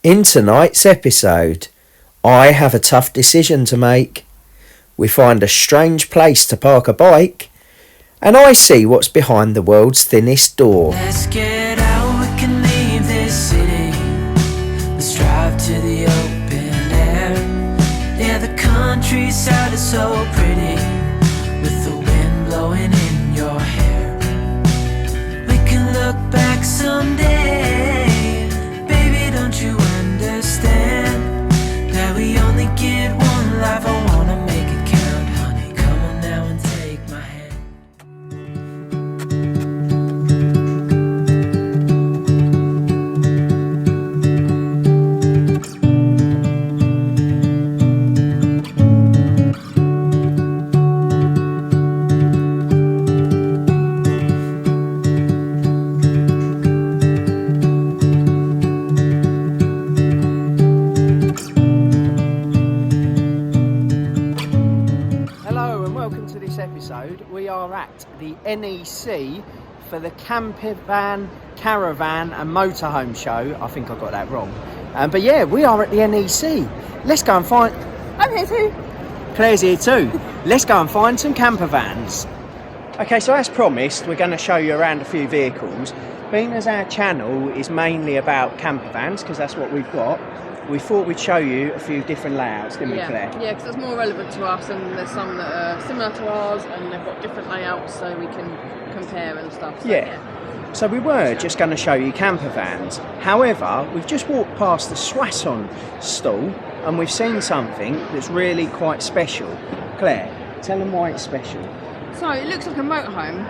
In tonight's episode, I have a tough decision to make. We find a strange place to park a bike, and I see what's behind the world's thinnest door. Let's get out, we can leave this city. Let's drive to the open air. Yeah, the countryside is so pretty, with the wind blowing in your hair. We can look back someday, baby, don't you understand that we only get one life? I wanna make it count, honey, come on now and take my hand. We are at the NEC for the Campervan, Caravan and Motorhome show. I think I got that wrong. But yeah, we are at the NEC. Let's go and find... I'm here too. Claire's here too. Let's go and find some campervans. Okay, so as promised, we're going to show you around a few vehicles. Being as our channel is mainly about campervans, because that's what we've got, we thought we'd show you a few different layouts, didn't we, Claire? Yeah, because it's more relevant to us, and there's some that are similar to ours, and they've got different layouts, so we can compare and stuff. So, yeah. So we were just going to show you campervans. However, we've just walked past the Soissons stall, and we've seen something that's really quite special. Claire, tell them why it's special. So it looks like a motorhome,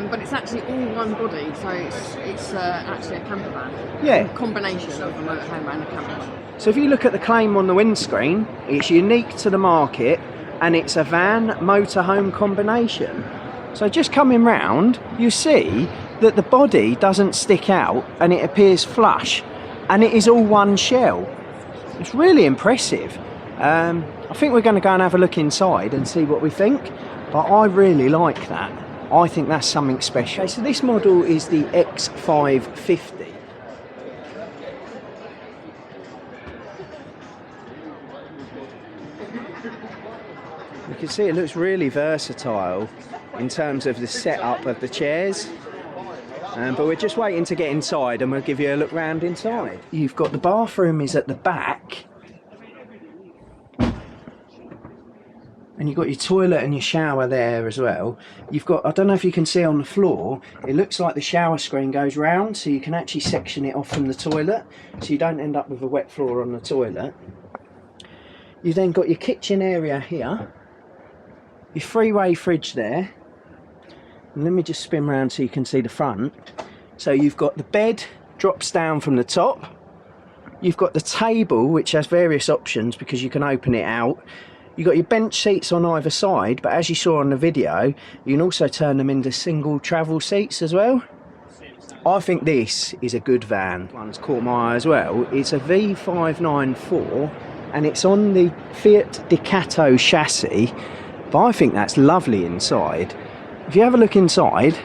but it's actually all one body, so it's actually a campervan. Yeah. A combination of a motorhome and a campervan. So if you look at the claim on the windscreen, it's unique to the market, and it's a van motorhome combination. So just coming round, you see that the body doesn't stick out and it appears flush, and it is all one shell. It's really impressive. I think we're going to go and have a look inside and see what we think, but I really like that. I think that's something special. Okay, so this model is the X550. You can see it looks really versatile in terms of the setup of the chairs, but we're just waiting to get inside and we'll give you a look round inside. You've got the bathroom is at the back, and you've got your toilet and your shower there as well. You've got, I don't know if you can see on the floor, it looks like the shower screen goes round, so you can actually section it off from the toilet, so you don't end up with a wet floor on the toilet. You've then got your kitchen area here, your three-way fridge there, and let me just spin around so you can see the front. So you've got the bed drops down from the top, you've got the table which has various options because you can open it out, you've got your bench seats on either side, but as you saw on the video you can also turn them into single travel seats as well. I think this is a good van. One's caught my eye as well. It's a V594 and it's on the Fiat Ducato chassis, but I think that's lovely inside. If you have a look inside,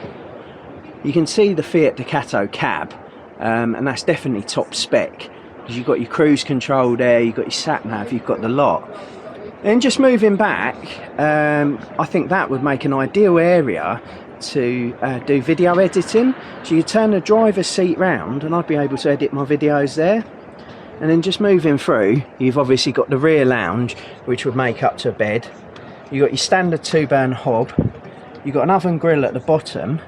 you can see the Fiat Ducato cab, and that's definitely top spec, because you've got your cruise control there, you've got your sat nav, you've got the lot. Then just moving back, I think that would make an ideal area to do video editing. So you turn the driver's seat round and I'd be able to edit my videos there. And then just moving through, you've obviously got the rear lounge, which would make up to a bed. You've got your standard 2-burn hob. You've got an oven grill at the bottom.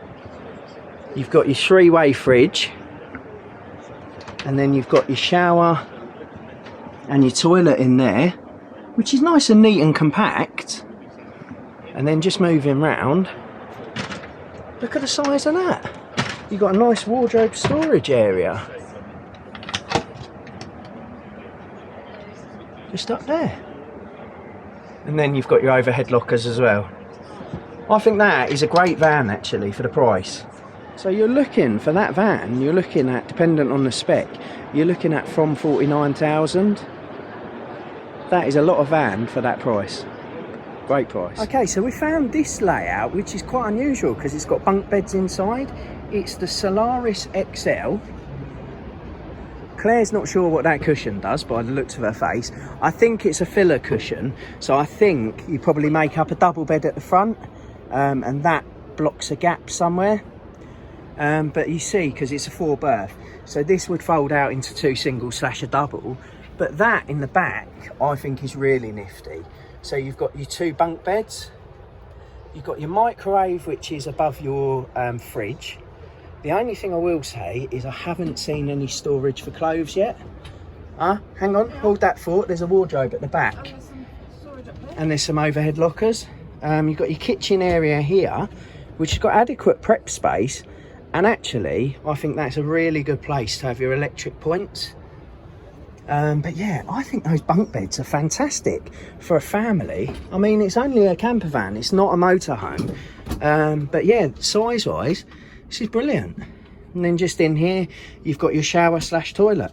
You've got your three-way fridge. And then you've got your shower and your toilet in there, which is nice and neat and compact. And then just moving round, look at the size of that. You've got a nice wardrobe storage area. Just up there. And then you've got your overhead lockers as well. I think that is a great van actually for the price. So you're looking for that van, you're looking at, dependent on the spec, you're looking at from 49,000. That is a lot of van for that price. Great price. Okay, so we found this layout, which is quite unusual because it's got bunk beds inside. It's the Solaris XL. Claire's not sure what that cushion does by the looks of her face. I think it's a filler cushion, so I think you probably make up a double bed at the front, and that blocks a gap somewhere. But you see, because it's a 4 berth, so this would fold out into 2 singles / a double. But that in the back, I think, is really nifty. So you've got your 2 bunk beds, you've got your microwave, which is above your fridge. The only thing I will say is I haven't seen any storage for clothes yet. Hang on, hold that thought. There's a wardrobe at the back. And there's some overhead lockers. You've got your kitchen area here, which has got adequate prep space. And actually, I think that's a really good place to have your electric points. But yeah, I think those bunk beds are fantastic for a family. I mean, it's only a camper van, it's not a motorhome. But yeah, size-wise, this is brilliant. And then just in here, you've got your shower / toilet.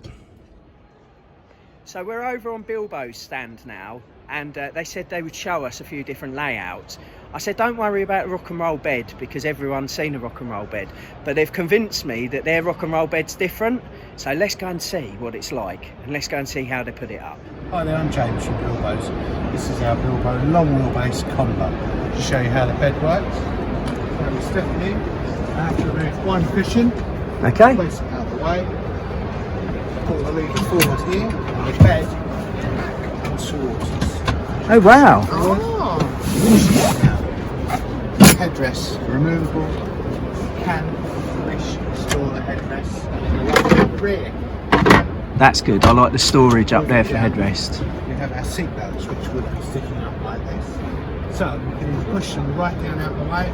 So we're over on Bilbo's stand now, and they said they would show us a few different layouts. I said, don't worry about a rock and roll bed, because everyone's seen a rock and roll bed. But they've convinced me that their rock and roll bed's different. So let's go and see what it's like, and let's go and see how they put it up. Hi there, I'm James from Bilbo's. This is our Bilbo long wheelbase combo to show you how the bed works. So we're stepping in. I have to remove 1 cushion. Okay. Place it out of the way. Pull the lever forward here, and the bed back and towards us. Oh wow. Headrest removable. You can store the headrest at the rear. That's good. I like the storage up there for headrest. We have our seat belts, which would be sticking up like this. So we can either push them right down out of the way,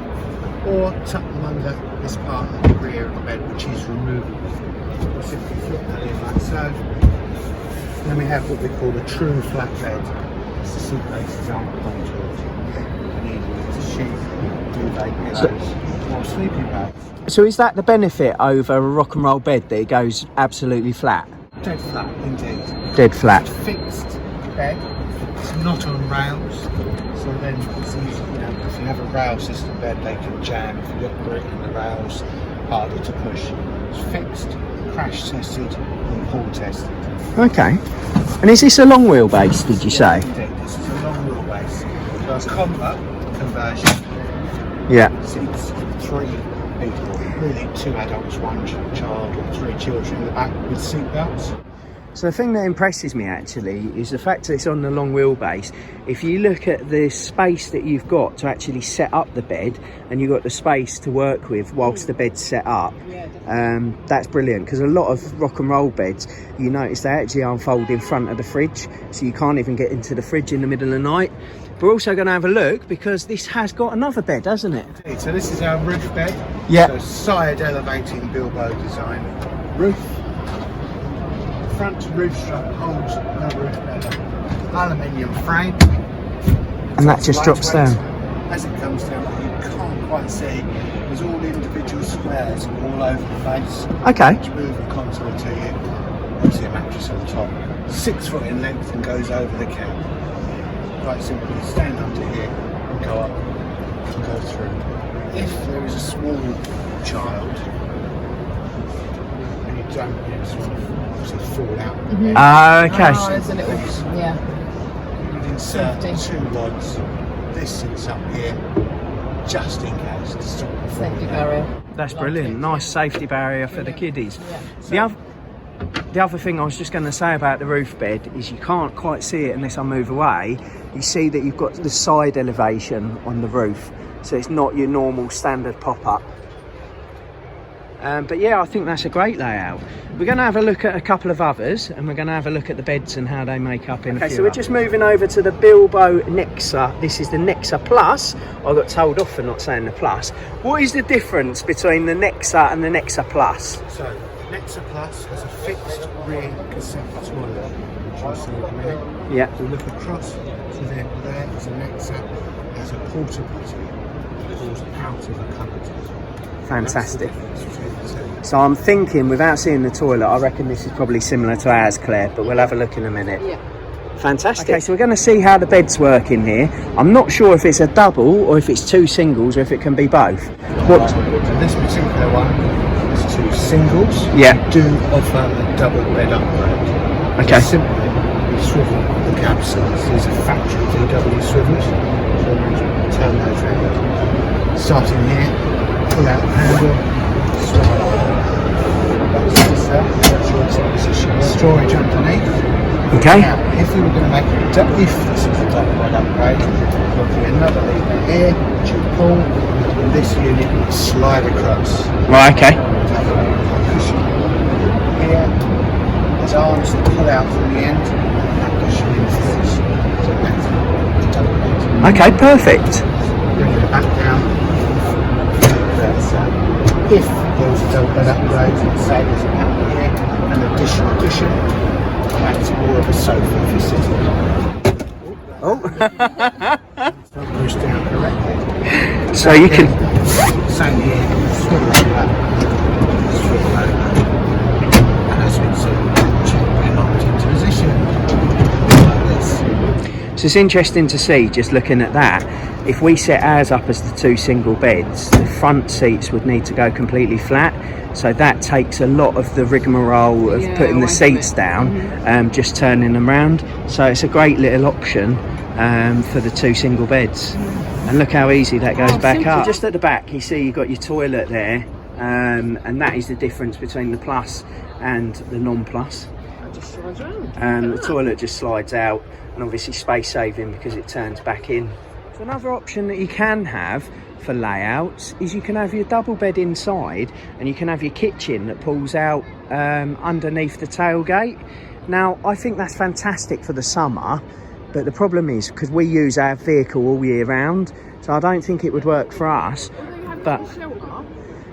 or tuck them under this part of the rear of the bed, which is removable. We'll simply flip that in like so. Then we have what we call a true flat bed. The seat bases aren't contoured. And either it's a sheet, duvet pillows, or sleeping bags. So is that the benefit over a rock and roll bed, that it goes absolutely flat? Dead flat, indeed. Dead flat. It's a fixed bed. It's not on rails. So then it's easy, you know, if you have a rail system bed, they can jam. If you've got grit in the rails, harder to push. It's fixed, crash tested, and pull tested. Okay. And is this a long wheelbase, did you say? Indeed, this is a long wheelbase. So a combo conversion. Yeah. Seats 3 people, really 2 adults, 1 child, or 3 children in the back with seat belts. So the thing that impresses me actually is the fact that it's on the long wheelbase. If you look at the space that you've got to actually set up the bed, and you've got the space to work with whilst the bed's set up, that's brilliant. Because a lot of rock and roll beds, you notice they actually unfold in front of the fridge, so you can't even get into the fridge in the middle of the night. We're also going to have a look, because this has got another bed, hasn't it? So this is our roof bed. Yeah. So side elevating Bilbo design roof. Front roof strut holds the roof bed. Aluminium frame. And that just drops down. As it comes down, you can't quite see. There's all individual squares all over the face. Okay. Which move and contour to you. Obviously a mattress on top. 6 foot in length and goes over the cab. Quite simply, stand under here and go up and go through. If there is a small child and you don't sort of fall out, Okay. There's a little, yeah. you insert 2 rods. This sits up here just in case to stop the fall Safety down. barrier. That's brilliant. Nice safety barrier for the kiddies. Yeah. The other thing I was just going to say about the roof bed is you can't quite see it unless I move away. You see that you've got the side elevation on the roof, so it's not your normal standard pop-up. But yeah, I think that's a great layout. We're going to have a look at a couple of others, and we're going to have a look at the beds and how they make up in a few. Okay, so we're just moving over to the Bilbo Nexa. This is the Nexa Plus. I got told off for not saying the Plus. What is the difference between the Nexa and the Nexa Plus? So, Nexa Plus has a fixed rear cassette toilet, which you'll see in a minute. Yeah. If we look across to there is a Nexa that has a porta potty that falls out of a cupboard. Fantastic. So I'm thinking, without seeing the toilet, I reckon this is probably similar to ours, Claire, but we'll have a look in a minute. Yeah. Fantastic. Okay, so we're going to see how the beds work in here. I'm not sure if it's a double or if it's 2 singles or if it can be both. What? So this particular one is 2 singles, Yeah. do offer a double bed upgrade. Okay. Just simply, we swivel the cab seats. These are factory VW swivels. So we turn those round. Starting here, pull out the handle, swivel. Storage underneath. Okay. Now, if we were going to make it, if this is a double bed upgrade, there'll be another lever here, which you pull, and this unit will slide across. Right, okay. Cushion here. There's arms that pull out from the end, and that cushion inflates. So that's a double bed. Okay, perfect. Bringing it back down. If there was a double bed upgrade, say there's a pattern here, an additional cushion, that's more of a sofa if you're sitting. Oh. Push down correctly. So you can. Same here, swivel over, swivel over, and as we see, check we're locked into position, like this. So it's interesting to see, just looking at that, if we set ours up as the 2 single beds, the front seats would need to go completely flat. So that takes a lot of the rigmarole of putting the seats down, just turning them round. So it's a great little option for the 2 single beds. And look how easy that goes back up. Just at the back, you see you've got your toilet there, and that is the difference between the Plus and the non-Plus. Just slides around. The toilet just slides out, and obviously space saving because it turns back in. So another option that you can have for layouts is you can have your double bed inside, and you can have your kitchen that pulls out underneath the tailgate. Now I think that's fantastic for the summer, but the problem is because we use our vehicle all year round, so I don't think it would work for us. But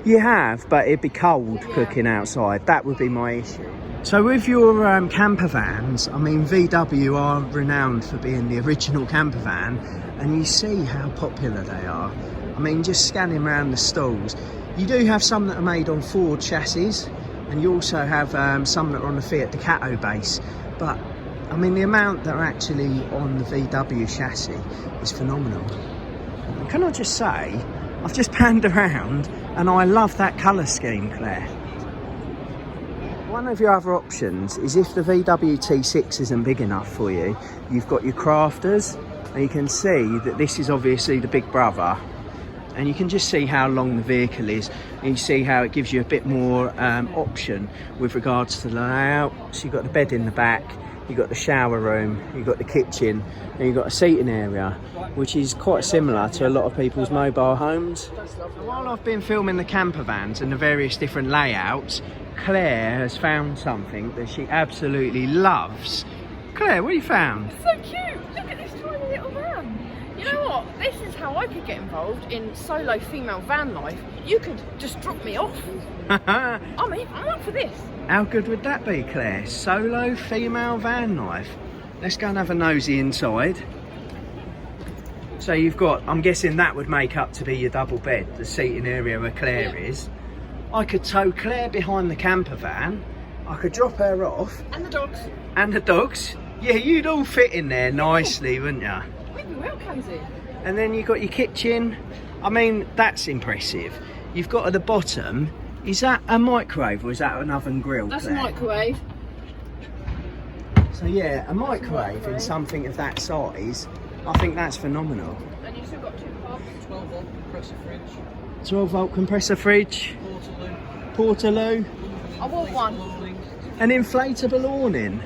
you have, but it'd be cold cooking outside. That would be my issue. So with your camper vans, I mean, VW are renowned for being the original camper van, and you see how popular they are. I mean, just scanning around the stalls, you do have some that are made on Ford chassis, and you also have some that are on the Fiat Ducato base. But I mean, the amount that are actually on the VW chassis is phenomenal. And can I just say, I've just panned around and I love that colour scheme, Claire. One of your other options is if the VW T6 isn't big enough for you, you've got your crafters, and you can see that this is obviously the big brother, and you can just see how long the vehicle is, and you see how it gives you a bit more option with regards to the layout. So you've got the bed in the back, you've got the shower room, you've got the kitchen, and you've got a seating area, which is quite similar to a lot of people's mobile homes. While I've been filming the camper vans and the various different layouts, Claire has found something that she absolutely loves. Claire, what have you found? So cute! Look at this tiny little van. You know what? This is how I could get involved in solo female van life. You could just drop me off. I'm up for this. How good would that be, Claire? Solo female van life. Let's go and have a nosy inside. So you've got, I'm guessing that would make up to be your double bed, the seating area where Claire is. I could tow Claire behind the camper van. I could drop her off. And the dogs. And the dogs. Yeah, you'd all fit in there nicely, wouldn't you? We'd be well cozy. And then you've got your kitchen. I mean, that's impressive. You've got at the bottom, is that a microwave or is that an oven grill? That's Claire? a microwave. So yeah, a microwave in something of that size, I think that's phenomenal. And you've still got 2 parts. 12-volt compressor fridge. 12-volt compressor fridge. Portaloo. I want one. An inflatable awning.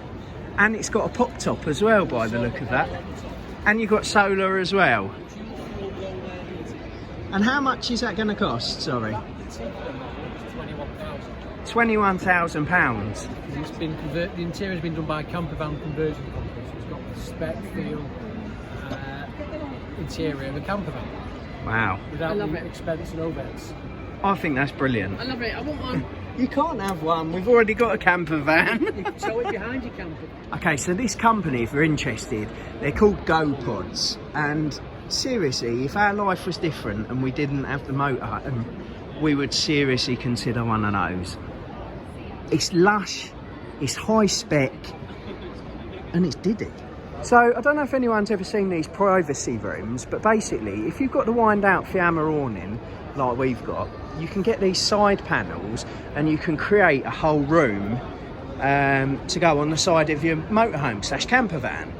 And it's got a pop top as well by the look of that. And you've got solar as well. And how much is that going to cost? Sorry. £21,000. It's been the interior's been done by a Campervan conversion company, so it's got the spec, feel, interior of a campervan. Wow. Without love the it. expense and overheads. I think that's brilliant. I love it. I want one. You can't have one. We've already got a camper van. You can tow it behind your camper. Okay, so this company, if you're interested, they're called GoPods. And seriously, if our life was different and we didn't have the motorhome, we would seriously consider one of those. It's lush, it's high spec, and it's diddy. So I don't know if anyone's ever seen these privacy rooms, but basically, if you've got the wind out Fiamma awning like we've got, you can get these side panels and you can create a whole room to go on the side of your motorhome / campervan.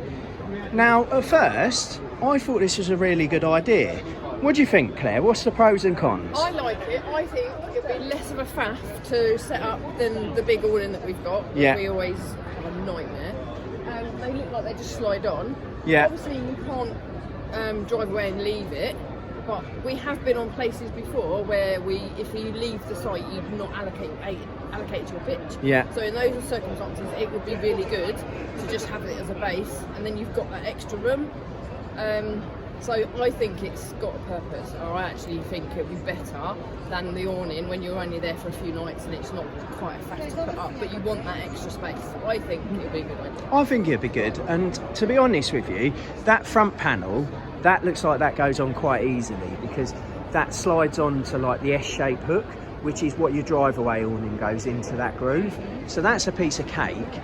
Now, at first, I thought this was a really good idea. What do you think, Claire? What's the pros and cons? I like it. I think it'd be less of a faff to set up than the big awning that we've got. Yeah. We always have a nightmare. They look like they just slide on. Yeah. Obviously, you can't drive away and leave it. But we have been on places before where if you leave the site, you'd not allocate to your pitch. Yeah. So in those circumstances, it would be really good to just have it as a base, and then you've got that extra room. So I think it's got a purpose, or I actually think it would be better than the awning when you're only there for a few nights and it's not quite a faff to put up, but you want that extra space. So I think it would be a good idea. I think it'd be good, and to be honest with you, that front panel, that looks like that goes on quite easily because that slides on to like the S-shaped hook, which is what your drive-away awning goes into that groove. So that's a piece of cake.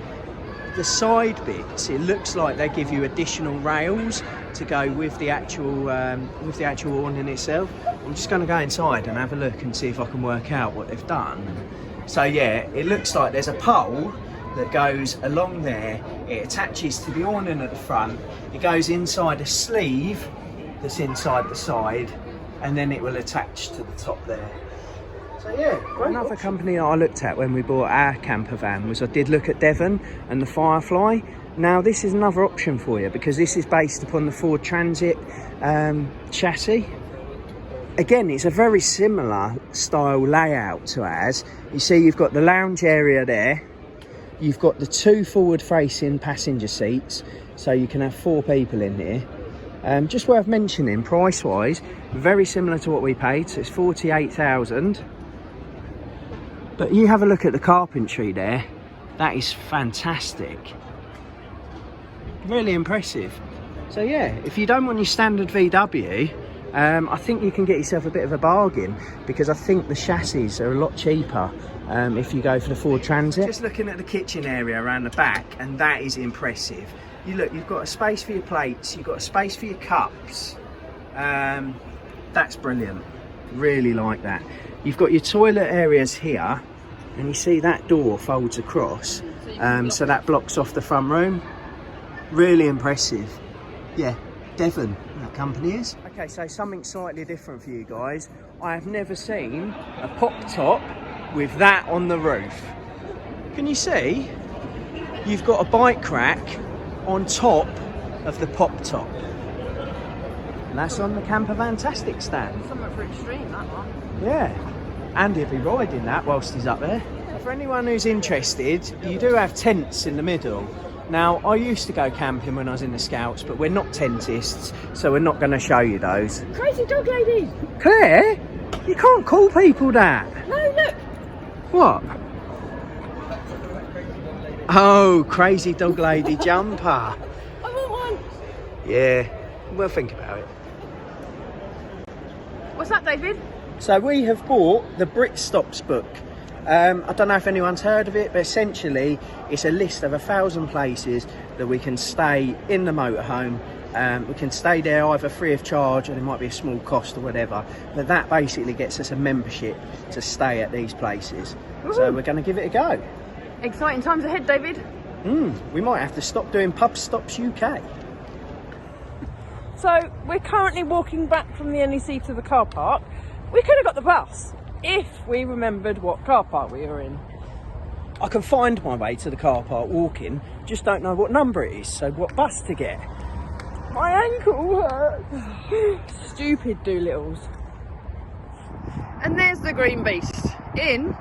The side bits, it looks like they give you additional rails to go with the actual awning itself. I'm just going to go inside and have a look and see if I can work out what they've done. So yeah, it looks like there's a pole that goes along there. It attaches to the awning at the front. It goes inside a sleeve that's inside the side, and then it will attach to the top there. So yeah, another company that I looked at when we bought our camper van was I did look at Devon and the Firefly. Now this is another option for you because this is based upon the Ford Transit chassis. Again, it's a very similar style layout to ours. You see you've got the lounge area there. You've got the 2 forward-facing passenger seats, so you can have 4 people in here. Just worth mentioning, price-wise, very similar to what we paid, so it's $48,000. But you have a look at the carpentry there. That is fantastic. Really impressive. So yeah, if you don't want your standard VW, I think you can get yourself a bit of a bargain because I think the chassis are a lot cheaper if you go for the Ford Transit. Just looking at the kitchen area around the back, and that is impressive. You look, you've got a space for your plates, you've got a space for your cups. That's brilliant. Really like that. You've got your toilet areas here, and you see that door folds across, so that blocks off the front room. Really impressive. Yeah, Devon, that company is. Okay, so something slightly different for you guys. I have never seen a pop top with that on the roof. Can you see? You've got a bike rack on top of the pop top. And that's on the Campervantastic stand. Something for extreme, that one. Yeah, and he'll be riding that whilst he's up there. For anyone who's interested, you do have tents in the middle. Now, I used to go camping when I was in the Scouts, but we're not tentists, so we're not going to show you those. Crazy dog lady! Claire, you can't call people that. No, look! What? Oh, crazy dog lady jumper. I want one! Yeah, we'll think about it. What's that, David? So we have bought the Brit Stops book. I don't know if anyone's heard of it, but essentially it's a list of 1,000 places that we can stay in the motorhome. We can stay there either free of charge, or there might be a small cost or whatever, but that basically gets us a membership to stay at these places. Woohoo. So we're going to give it a go. Exciting times ahead, David. We might have to stop doing Pub Stops UK. So we're currently walking back from the NEC to the car park. We could have got the bus if we remembered what car park we were in. I can find my way to the car park walking, just don't know what number it is, so what bus to get. My ankle hurts. Stupid Dolittles. And there's the green beast in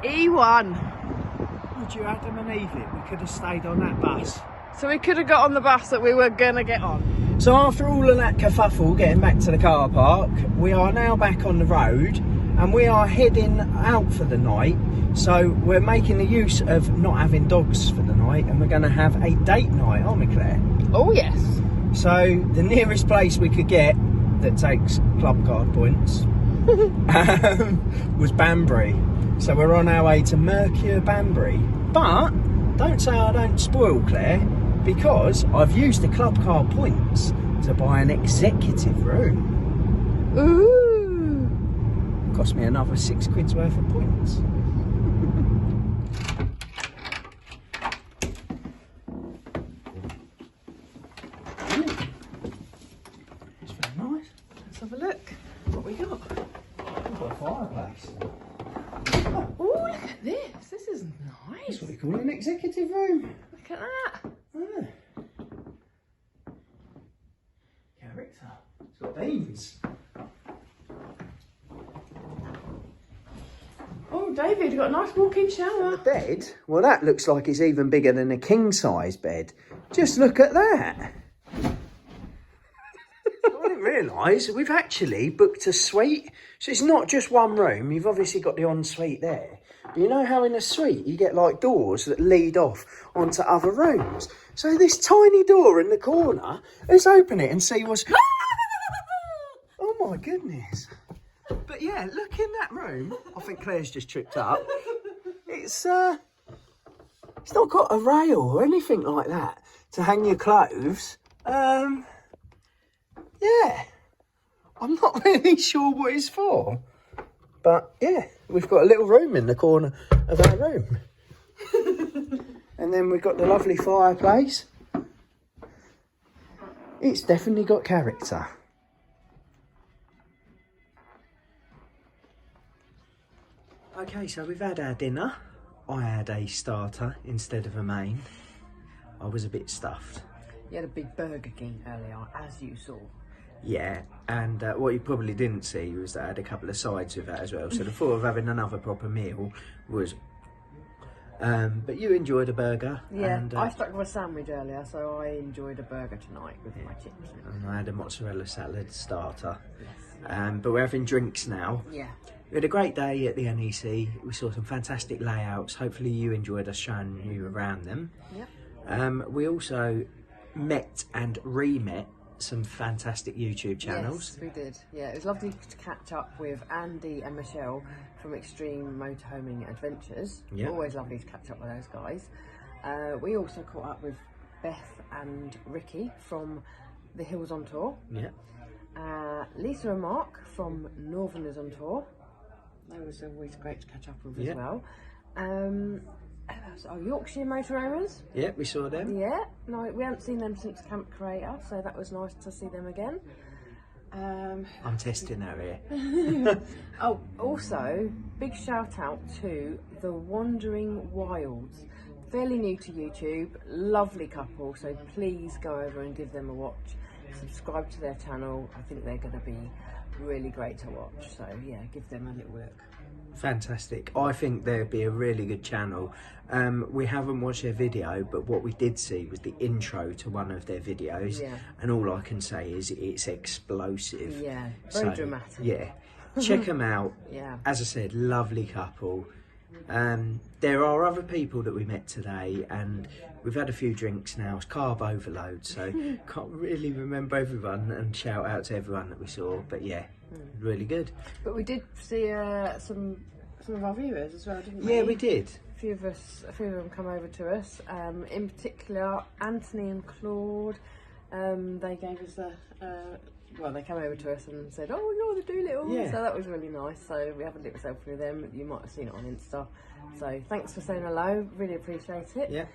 E1. Would you Adam and Eve it? We could have stayed on that bus. So we could have got on the bus that we were gonna get on. So after all of that kerfuffle getting back to the car park, we are now back on the road and we are heading out for the night. So we're making the use of not having dogs for the night, and we're going to have a date night, aren't we, Claire? Oh yes. So the nearest place we could get that takes club card points was Banbury. So we're on our way to Mercure Banbury. But don't say I don't spoil, Claire, because I've used the club card points to buy an executive room. Ooh. Cost me another £6 worth of points. It's very nice. Let's have a look. What we got? We've got a fireplace. Oh, look at this. This is nice. That's what we call an executive room. Look at that. Ah. Character. It's got beams. Oh, David, you've got a nice walk-in shower. The bed, well, that looks like it's even bigger than a king-size bed. Just look at that. I didn't realise we've actually booked a suite. So it's not just one room. You've obviously got the ensuite there. But you know how in a suite you get like doors that lead off onto other rooms. So this tiny door in the corner, let's open it and see what's... Oh my goodness. But yeah, look in that room. I think Claire's just tripped up. It's not got a rail or anything like that to hang your clothes. Yeah, I'm not really sure what it's for. But yeah, we've got a little room in the corner of our room. And then we've got the lovely fireplace. It's definitely got character. Okay, so we've had our dinner. I had a starter instead of a main. I was a bit stuffed. You had a big Burger King earlier, as you saw. Yeah, and what you probably didn't see was that I had a couple of sides with that as well. So the thought of having another proper meal was... but you enjoyed a burger. Yeah, and, I stuck with a sandwich earlier, so I enjoyed a burger tonight with my chips. And I had a mozzarella salad starter. Yes. But we're having drinks now. Yeah. We had a great day at the NEC. We saw some fantastic layouts. Hopefully you enjoyed us showing you around them. Yep. We also met and re-met some fantastic YouTube channels. Yes, we did. Yeah, it was lovely to catch up with Andy and Michelle from Extreme Motorhoming Adventures. Yep. Always lovely to catch up with those guys. We also caught up with Beth and Ricky from The Hills on Tour. Yeah. Lisa and Mark from Northerners on Tour. That was always great to catch up with as well. Yorkshire Motorhomes. Yeah, we saw them. Yeah, no, we haven't seen them since Camp Creator, so that was nice to see them again. I'm testing out here. Oh, also, big shout out to the Wandering Wilds. Fairly new to YouTube, lovely couple, so please go over and give them a watch. Subscribe to their channel. I think they're going to be really great to watch, so yeah, give them a little look. Fantastic. I think there'd be a really good channel. We haven't watched their video, but what we did see was the intro to one of their videos, and all I can say is it's explosive. Yeah, very dramatic. Yeah, check them out. Yeah, as I said, lovely couple. There are other people that we met today, and we've had a few drinks now. It's carb overload, so can't really remember everyone and shout out to everyone that we saw, but yeah, really good. But we did see some of our viewers as well, didn't we? Yeah, we did. A few of them come over to us. In particular, Anthony and Claude. They gave us they came over to us and said, "Oh, you're the Dolittle." Yeah. So that was really nice. So we have a little selfie with them. You might have seen it on Insta. So thanks for saying hello. Really appreciate it. Yeah.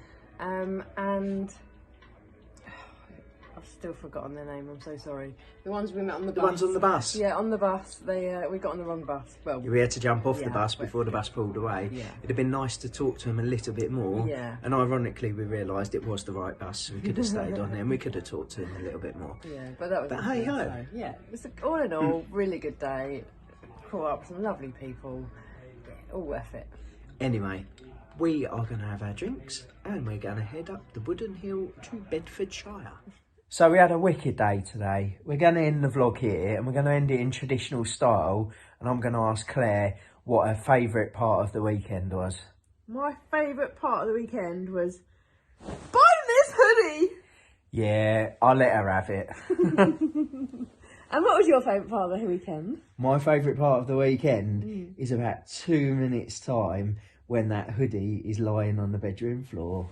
And I've still forgotten their name. I'm so sorry. The ones we met on the bus. The ones on the bus. Yeah, on the bus. We got on the wrong bus. Well, We had to jump off the bus before the bus pulled away. Yeah. It'd have been nice to talk to them a little bit more. Yeah. And ironically, we realised it was the right bus, so we could have stayed on there and we could have talked to them a little bit more. Yeah, but that was. But hey ho. So, yeah, it was all in all really good day. Caught up with some lovely people. All worth it. Anyway, we are going to have our drinks and we're going to head up the Wooden Hill to Bedfordshire. So we had a wicked day today. We're going to end the vlog here and we're going to end it in traditional style, and I'm going to ask Claire what her favourite part of the weekend was. My favourite part of the weekend was buying this hoodie. Yeah, I'll let her have it. And what was your favourite part of the weekend? My favourite part of the weekend is about 2 minutes time when that hoodie is lying on the bedroom floor.